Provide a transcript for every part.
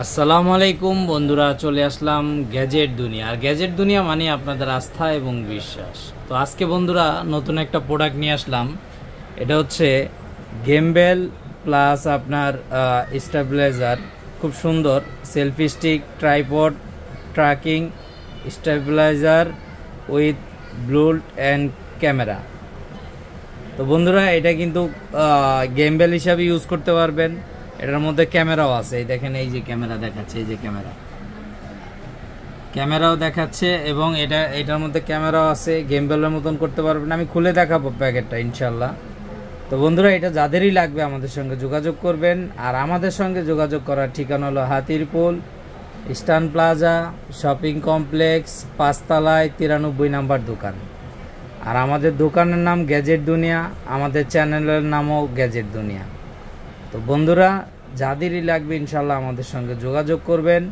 আসসালামু আলাইকুম বন্ধুরা, চলে আসলাম গ্যাজেট দুনিয়া। আর গ্যাজেট দুনিয়া মানে আপনাদের আস্থা এবং বিশ্বাস। তো আজকে বন্ধুরা নতুন একটা প্রোডাক্ট নিয়ে আসলাম। এটা হচ্ছে গেমবেল প্লাস আপনার স্টেবিলাইজার। খুব সুন্দর selfie stick, tripod, tracking, stabiliser with ব্লুট অ্যান্ড ক্যামেরা। তো বন্ধুরা এটা কিন্তু গেমবেল হিসাবে ইউজ করতে পারবেন। এটার মধ্যে ক্যামেরাও আছে, এই দেখেন, এই যে ক্যামেরা দেখাচ্ছে, এই যে ক্যামেরাও দেখাচ্ছে এবং এটার মধ্যে ক্যামেরাও আছে। গেমবেলের মতন করতে পারবেন। আমি খুলে দেখাবো প্যাকেটটা ইনশাল্লাহ। তো বন্ধুরা এটা যাদেরই লাগবে আমাদের সঙ্গে যোগাযোগ করবেন। আর আমাদের সঙ্গে যোগাযোগ করার ঠিকানা হলো Hatirpool Eastern Plaza shopping complex, 5 তলায় 93 নাম্বার দোকান। আর আমাদের দোকানের নাম গ্যাজেট দুনিয়া, আমাদের চ্যানেলের নামও গ্যাজেট দুনিয়া। তো বন্ধুরা যাদেরই লাগবে ইনশাল্লাহ আমাদের সঙ্গে যোগাযোগ করবেন।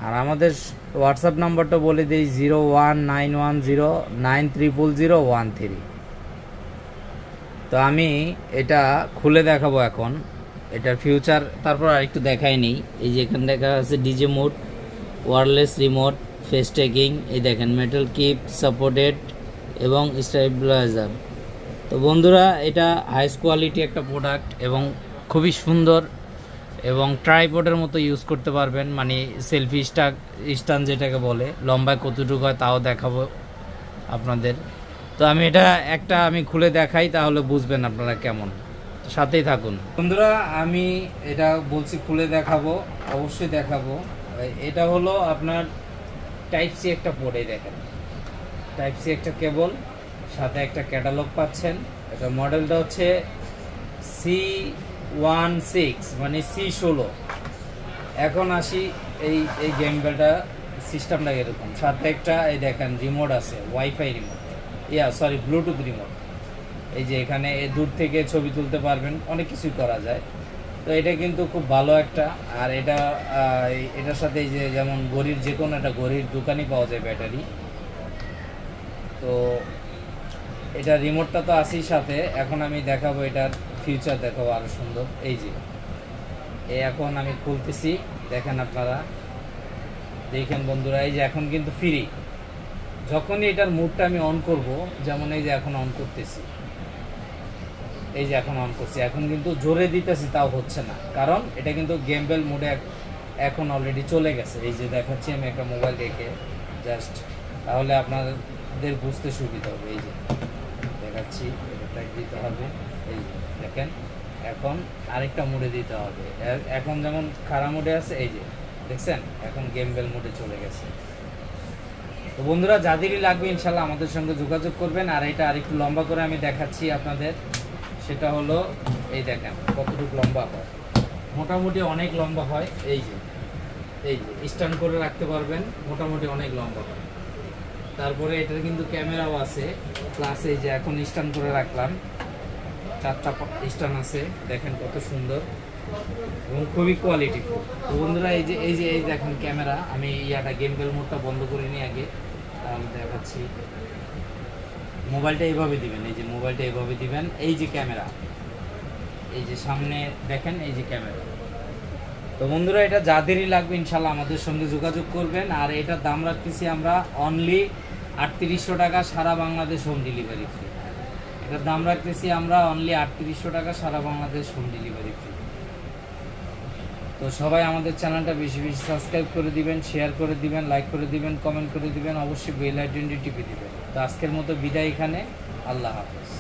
আর আমাদের হোয়াটসঅ্যাপ নাম্বারটা বলে দিই 019109000013। তো আমি এটা খুলে দেখাবো এখন, এটার ফিউচার তারপর আরেকটু দেখাই নিই। এই যে এখানে দেখা আছে DJ mode, wireless remote, face tracking, এই দেখেন মেটাল কিপ সাপোর্টেড এবং স্টেবিলাইজার। তো বন্ধুরা এটা হাইস্ট কোয়ালিটি একটা প্রোডাক্ট এবং খুবই সুন্দর এবং ট্রাইপডের মতো ইউজ করতে পারবেন। মানে সেলফি স্ট্যান্ড যেটাকে বলে, লম্বায় কতটুকু হয় তাও দেখাবো আপনাদের। তো আমি এটা আমি খুলে দেখাই, তাহলে বুঝবেন আপনারা কেমন। সাথেই থাকুন বন্ধুরা। আমি এটা বলছি খুলে দেখাবো, অবশ্যই দেখাবো। এটা হলো আপনার টাইপ সি একটা পোর্ট, এই দেখেন টাইপ সি একটা কেবল, সাথে একটা ক্যাটালগ পাচ্ছেন। এটা মডেলটা হচ্ছে C16 মানে C16। এখন আসি এই গেমবেলটা সিস্টেমটা এরকম, সাথে একটা এই দেখেন রিমোট আছে, wifi remote, sorry Bluetooth remote. এই যে এখানে দূর থেকে ছবি তুলতে পারবেন, অনেক কিছুই করা যায়। তো এটা কিন্তু খুব ভালো একটা। আর এটার সাথে এই যে যেমন ঘড়ির যে কোনো একটা ঘড়ির দোকানই পাওয়া যায় ব্যাটারি। তো এটা রিমোটটা তো আছেই সাথে। এখন আমি দেখাবো এটার ফিউচার, দেখাবো আরো সুন্দর। এই যে এখন আমি খুলতেছি, দেখেন আপনারা, দেখেন বন্ধুরা, এই যে এখন কিন্তু ফ্রি। যখনই এটার মুডটা আমি অন করব, যেমন এই যে এখন অন করতেছি, এই যে এখন অন করছি, এখন কিন্তু জোরে দিতেছি তাও হচ্ছে না, কারণ এটা কিন্তু গেমবেল মোডে এখন অলরেডি চলে গেছে। এই যে দেখাচ্ছি আমি একটা মোবাইল রেখে জাস্ট, তাহলে আপনাদের বুঝতে সুবিধা হবে। এই যে দেখাচ্ছি, এটা দিতে হবে, এই যে দেখেন এখন আরেকটা মোডে দিতে হবে। এখন যেমন খারাপ মোডে আছে, এই যে দেখছেন এখন গেমবেল মোডে চলে গেছে। তো বন্ধুরা যাদেরই লাগবে ইনশাল্লাহ আমাদের সঙ্গে যোগাযোগ করবেন। আর এটা আরেকটু লম্বা করে আমি দেখাচ্ছি আপনাদের, সেটা হলো এই দেখেন কতটুকু লম্বা হয়, মোটামুটি অনেক লম্বা হয়। এই যে স্ট্যান্ড করে রাখতে পারবেন, মোটামুটি অনেক লম্বা হয়। তারপরে এটার কিন্তু ক্যামেরাও আছে, প্লাস এই যে এখন স্ট্যান্ড করে রাখলাম, 4টা স্ট্যান্ড আছে, দেখেন কত সুন্দর এবং খুবই কোয়ালিটিফুল। তো বন্ধুরা এই যে দেখেন ক্যামেরা, আমি গেমবেল মোডটা বন্ধ করে নিই আগে, তাহলে দেখাচ্ছি। মোবাইলটা এইভাবে দিবেন, এই যে মোবাইলটা এইভাবে দিবেন, এই যে ক্যামেরা, এই যে সামনে দেখেন, এই যে ক্যামেরা। তো বন্ধুরা এটা যাদেরই লাগবে ইনশাল্লাহ আমাদের সঙ্গে যোগাযোগ করবেন। আর এটার দাম রাখতেছি আমরা অনলি 3800 টাকা, সারা বাংলাদেশ হোম ডেলিভারি ফ্রি। এটার দাম রাখতেছি আমরা অনলি 3800 টাকা, সারা বাংলাদেশ হোম ডেলিভারি ফ্রি। তো সবাই আমাদের চ্যানেলটা বেশি বেশি সাবস্ক্রাইব করে দিবেন, শেয়ার করে দিবেন, লাইক করে দিবেন, কমেন্ট করে দিবেন, অবশ্যই বেল আইকনটি টিপে দিবেন। তো আজকের মতো বিদায় এখানে, আল্লাহ হাফেজ।